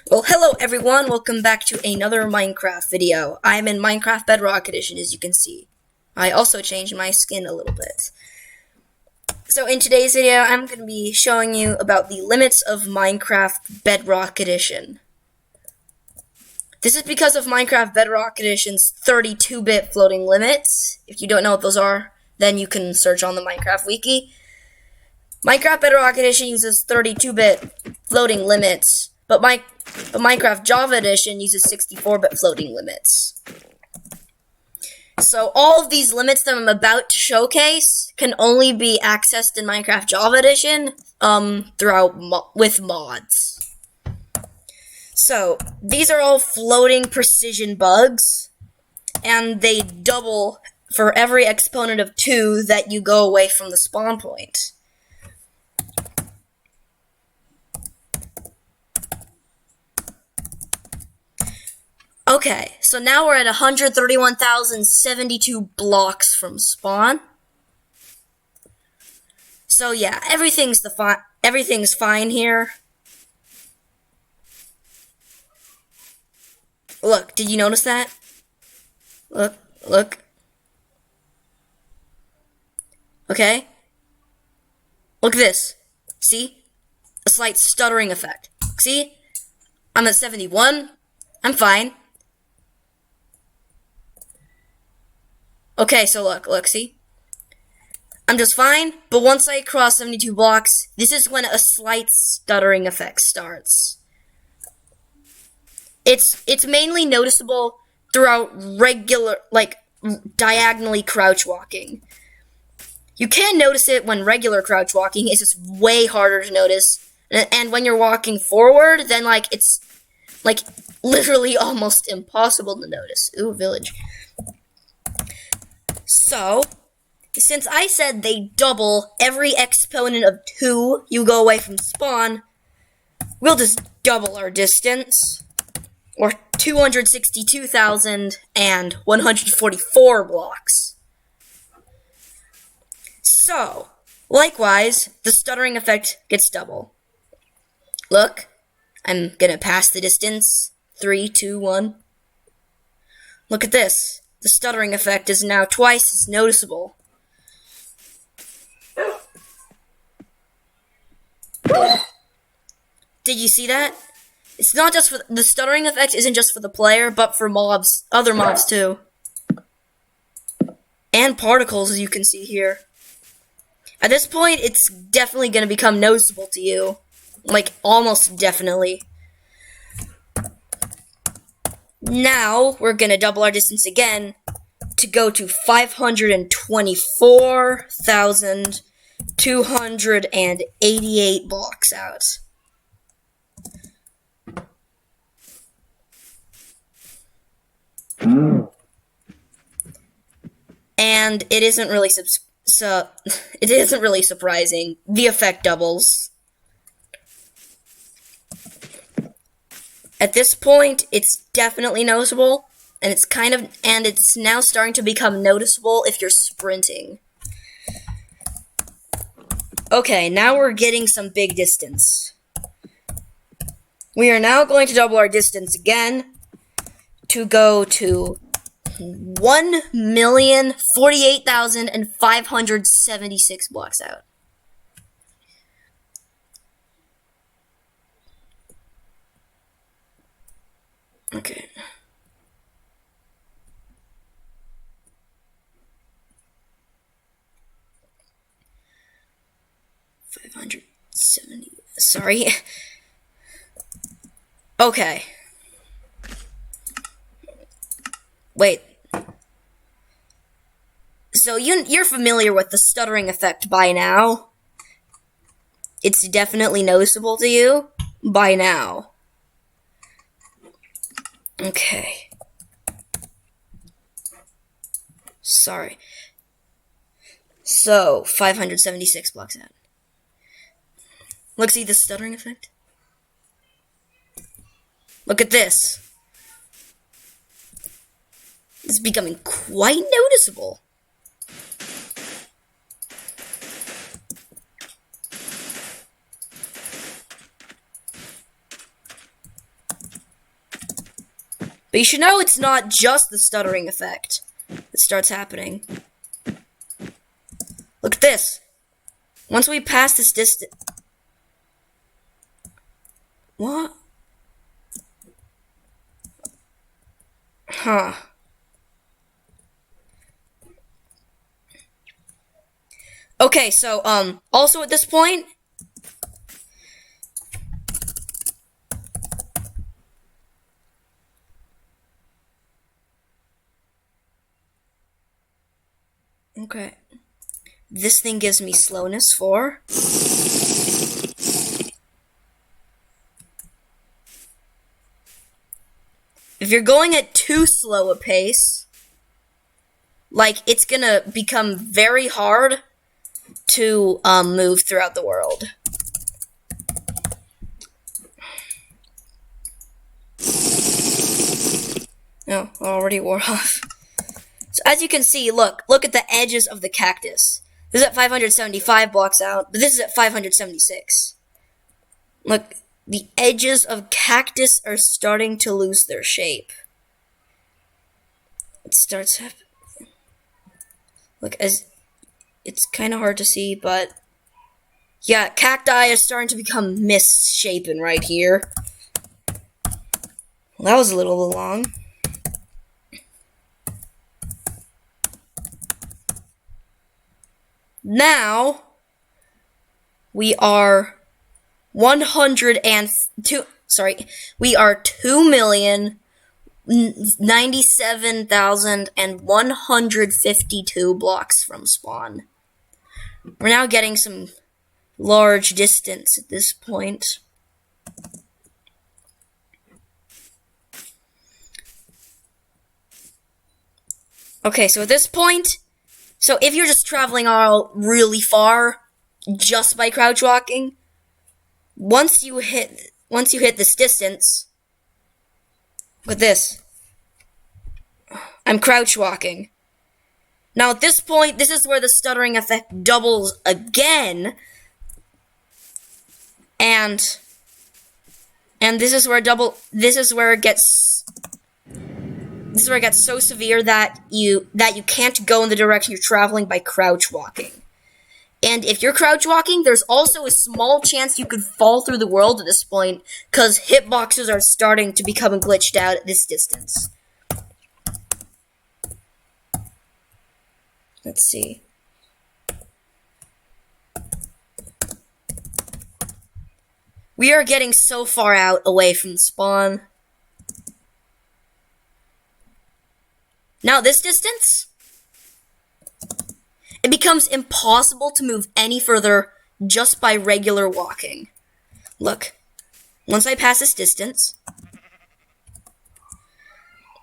Well, hello everyone, welcome back to another Minecraft video. I'm in Minecraft Bedrock Edition, as you can see. I also changed my skin a little bit. So in today's video, I'm going to be showing you about the limits of Minecraft Bedrock Edition. This is because of Minecraft Bedrock Edition's 32-bit floating limits. If you don't know what those are, then you can search on the Minecraft wiki. Minecraft Bedrock Edition uses 32-bit floating limits, but Minecraft Java Edition uses 64-bit floating limits. So all of these limits that I'm about to showcase can only be accessed in Minecraft Java Edition with mods. So these are all floating precision bugs, and they double for every exponent of 2 that you go away from the spawn point. Okay, so now we're at 131,072 blocks from spawn. So yeah, everything's fine here. Look, did you notice that? Look. Okay? Look at this. See? A slight stuttering effect. See? I'm at 71. I'm fine. Okay, so look, see? I'm just fine, but once I cross 72 blocks, this is when a slight stuttering effect starts. It's mainly noticeable throughout regular, diagonally crouch walking. You can notice it when regular crouch walking, it's just way harder to notice. And when you're walking forward, then, it's, literally almost impossible to notice. Ooh, village. So, since I said they double every exponent of 2 you go away from spawn, we'll just double our distance, or 262,144 blocks. So, likewise, the stuttering effect gets double. Look, I'm gonna pass the distance. 3, 2, 1. Look at this. The stuttering effect is now twice as noticeable. Did you see that? It's not just for the stuttering effect isn't just for the player, but for other mobs too. And particles, as you can see here. At this point, it's definitely going to become noticeable to you. Almost definitely. Now, we're going to double our distance again to go to 524,288 blocks out. And it isn't really surprising. The effect doubles. At this point, it's definitely noticeable, and it's now starting to become noticeable if you're sprinting. Okay, now we're getting some big distance. We are now going to double our distance again to go to 1,048,576 blocks out. Okay. Sorry. Okay. Wait. So you're familiar with the stuttering effect by now. It's definitely noticeable to you by now. Okay. Sorry. So, 576 blocks out. Look, see the stuttering effect? Look at this. It's becoming quite noticeable. But you should know it's not just the stuttering effect that starts happening. Look at this. Once we pass this distance... What? Huh. Okay, so, also at this point... Okay. This thing gives me slowness 4. If you're going at too slow a pace, like, it's gonna become very hard to, move throughout the world. No, it already wore off. So as you can see, look at the edges of the cactus. This is at 575 blocks out, but this is at 576. Look, the edges of cactus are starting to lose their shape. It starts happening. Look, as it's kind of hard to see, but yeah, cacti is starting to become misshapen right here. Well, that was a little long. Now, we are 2,097,152 blocks from spawn. We're now getting some large distance at this point. Okay, so at this point, so if you're just traveling all really far just by crouch walking, once you hit this distance, look at this. I'm crouch walking. Now at this point, this is where the stuttering effect doubles again. And this is where it gets so severe that you can't go in the direction you're traveling by crouch walking. And if you're crouch walking, there's also a small chance you could fall through the world at this point, because hitboxes are starting to become glitched out at this distance. Let's see. We are getting so far out away from the spawn. Now this distance, it becomes impossible to move any further just by regular walking. Look, once I pass this distance,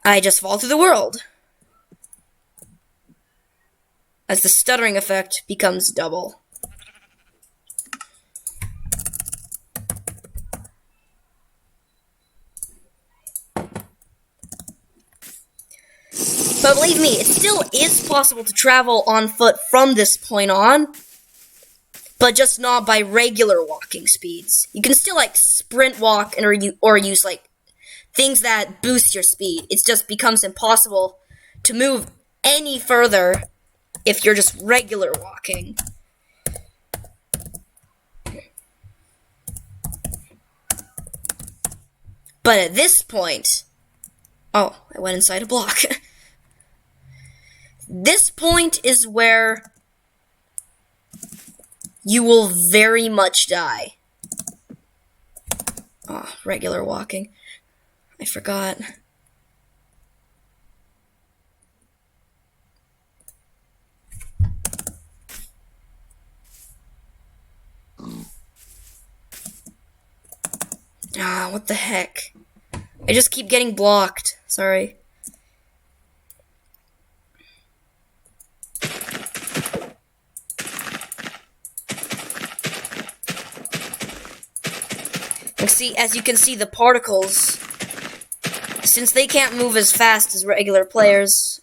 I just fall through the world, as the stuttering effect becomes double. But believe me, it still is possible to travel on foot from this point on, but just not by regular walking speeds. You can still, like, sprint walk or use, like, things that boost your speed. It just becomes impossible to move any further if you're just regular walking. But at this point... Oh, I went inside a block. This point is where you will very much die. Oh, regular walking. I forgot. Ah, what the heck? I just keep getting blocked. Sorry. See, as you can see, the particles, since they can't move as fast as regular players,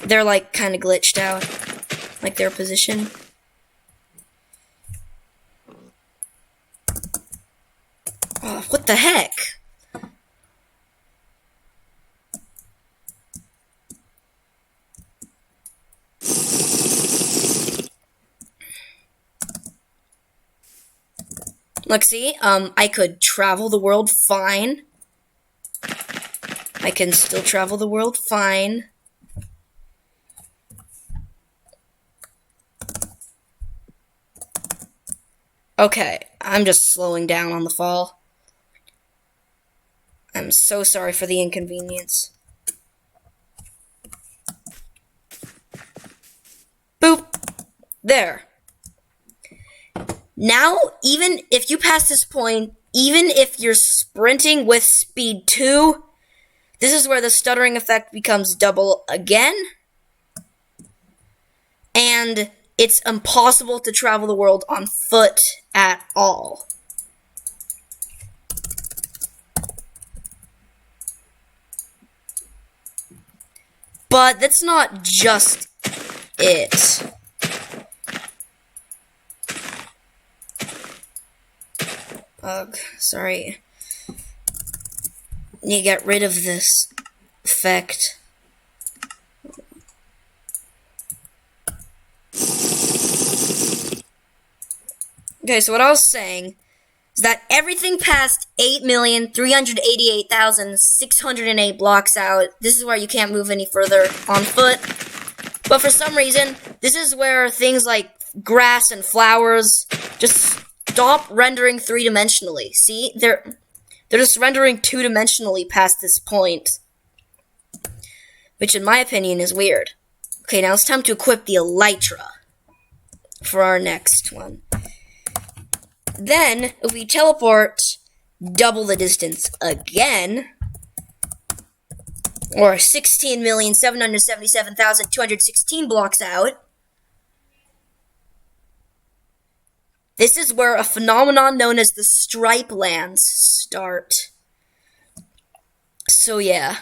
they're like kind of glitched out, like their position. Oh, what the heck? Look, see, I could travel the world fine. I can still travel the world fine. Okay, I'm just slowing down on the fall. I'm so sorry for the inconvenience. Boop! There. Now, even if you pass this point, even if you're sprinting with speed 2, this is where the stuttering effect becomes double again. And it's impossible to travel the world on foot at all. But that's not just it. Ugh, sorry. Need to get rid of this effect. Okay, so what I was saying is that everything past 8,388,608 blocks out, this is where you can't move any further on foot. But for some reason, this is where things like grass and flowers just stop rendering three-dimensionally. See? They're just rendering two-dimensionally past this point. Which, in my opinion, is weird. Okay, now it's time to equip the Elytra for our next one. Then, if we teleport double the distance again, or 16,777,216 blocks out, this is where a phenomenon known as the stripe lands start. So yeah,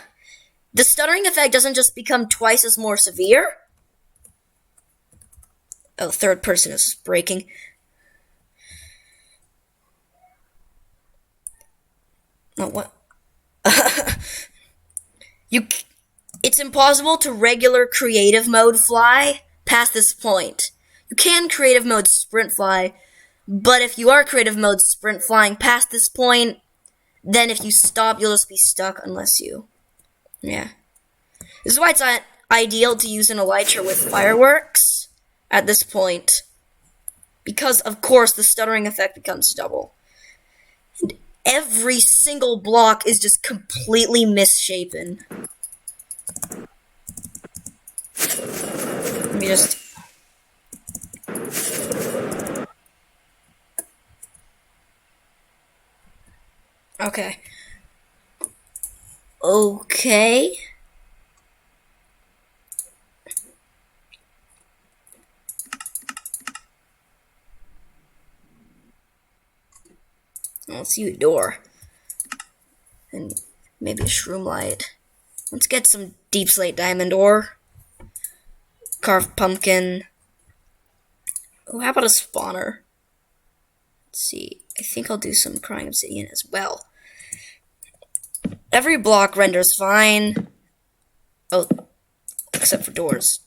the stuttering effect doesn't just become twice as more severe. Oh, third person is breaking. Oh, what? It's impossible to regular creative mode fly past this point. You can creative mode sprint fly, but if you are creative mode sprint flying past this point, then if you stop, you'll just be stuck unless you... Yeah. This is why it's not ideal to use an Elytra with fireworks at this point. Because, of course, the stuttering effect becomes double. And every single block is just completely misshapen. Let me just... Okay. Okay. Let's see a door. And maybe a shroom light. Let's get some deep slate diamond ore. Carved pumpkin. Oh, how about a spawner? Let's see. I think I'll do some crying obsidian as well. Every block renders fine. Oh, except for doors.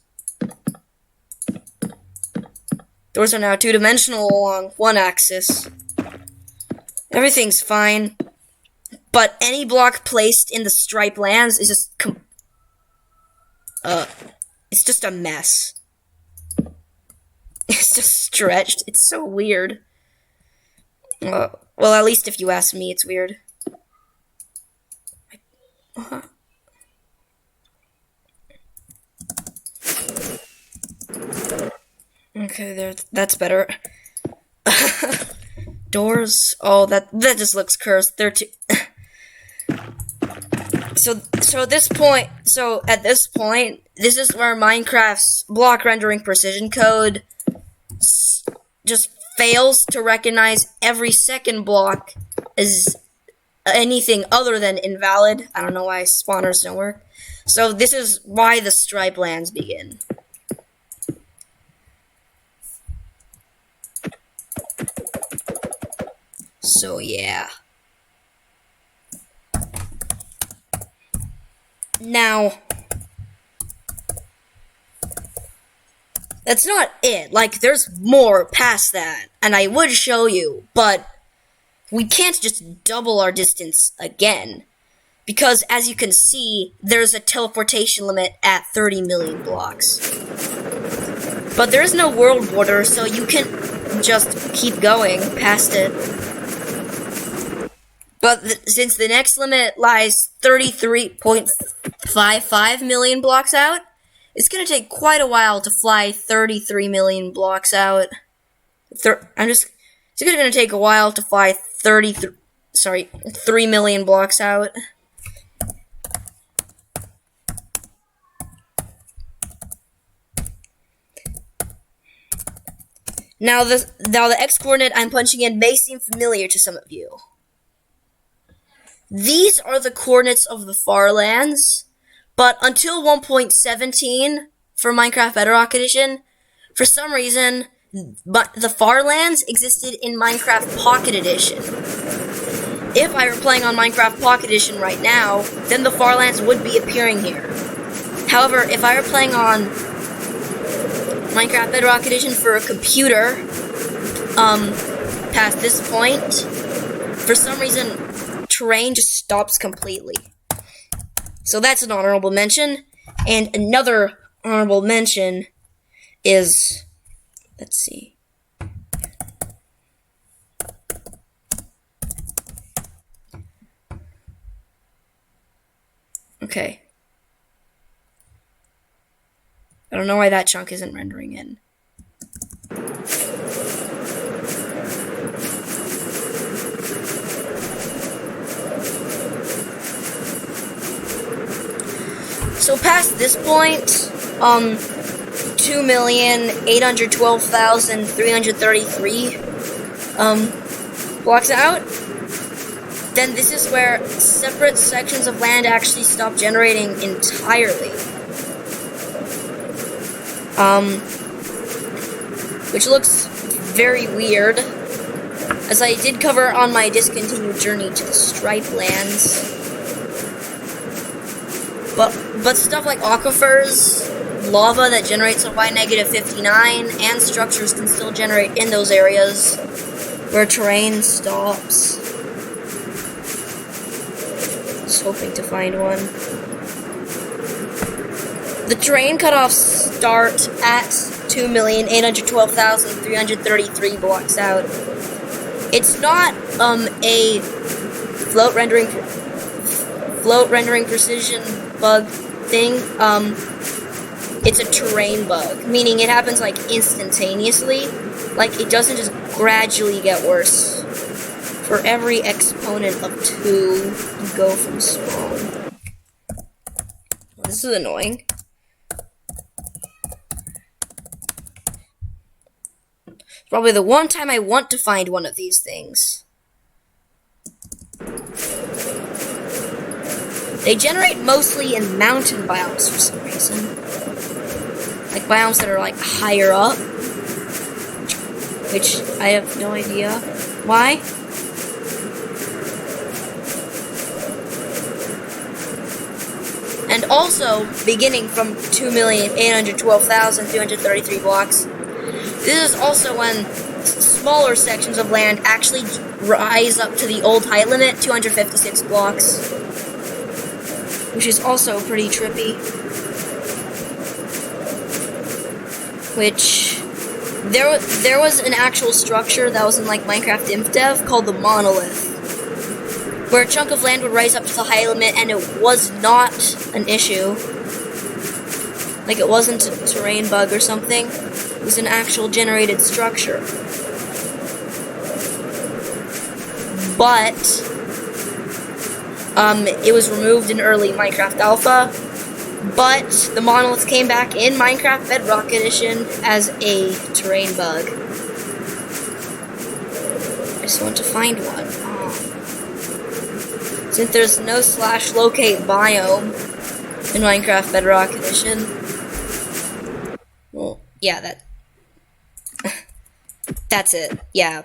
Doors are now two-dimensional along one axis. Everything's fine. But any block placed in the stripe lands is just it's just a mess. It's just stretched. It's so weird. Well, at least if you ask me, it's weird. Okay, there. That's better. Doors. Oh, that just looks cursed. They're too. So at this point, this is where Minecraft's block rendering precision code just fails to recognize every second block as anything other than invalid. I don't know why spawners don't work. So this is why the stripe lands begin. So yeah. Now, that's not it. Like, there's more past that, and I would show you, but we can't just double our distance again. Because, as you can see, there's a teleportation limit at 30 million blocks. But there is no world border, so you can just keep going past it. But since the next limit lies 33.55 million blocks out, it's going to take quite a while to fly 33 million blocks out. It's going to take a while to fly 3 million blocks out. Now the X coordinate I'm punching in may seem familiar to some of you. These are the coordinates of the far lands, but until 1.17 for Minecraft Bedrock Edition, for some reason, the far lands existed in Minecraft Pocket Edition. If I were playing on Minecraft Pocket Edition right now, then the far lands would be appearing here. However, if I were playing on Minecraft Bedrock Edition for a computer, past this point, for some reason, terrain just stops completely. So that's an honorable mention. And another honorable mention is, let's see. Okay. I don't know why that chunk isn't rendering in. So past this point, 2,812,333 blocks out, then this is where separate sections of land actually stop generating entirely. Which looks very weird, as I did cover on my discontinued journey to the Stripe lands. But stuff like aquifers, lava that generates at y-59, and structures can still generate in those areas where terrain stops. Just hoping to find one. The terrain cutoffs start at 2,812,333 blocks out. It's not a float rendering precision bug thing. It's a terrain bug, meaning it happens like instantaneously. Like it doesn't just gradually get worse. For every exponent of 2, you go from spawn. Well, this is annoying. Probably the one time I want to find one of these things. They generate mostly in mountain biomes for some reason. Like biomes that are like higher up. Which I have no idea why. And also, beginning from 2,812,333 blocks, this is also when smaller sections of land actually rise up to the old height limit, 256 blocks. Which is also pretty trippy. Which, there was an actual structure that was in like Minecraft Imp Dev called the Monolith, where a chunk of land would rise up to the height limit and it was not an issue. Like it wasn't a terrain bug or something. It was an actual generated structure. But it was removed in early Minecraft Alpha, but the monolith came back in Minecraft Bedrock Edition as a terrain bug. I just want to find one. Since there's no /locate biome in Minecraft Bedrock Edition, well, yeah, that's it. Yeah.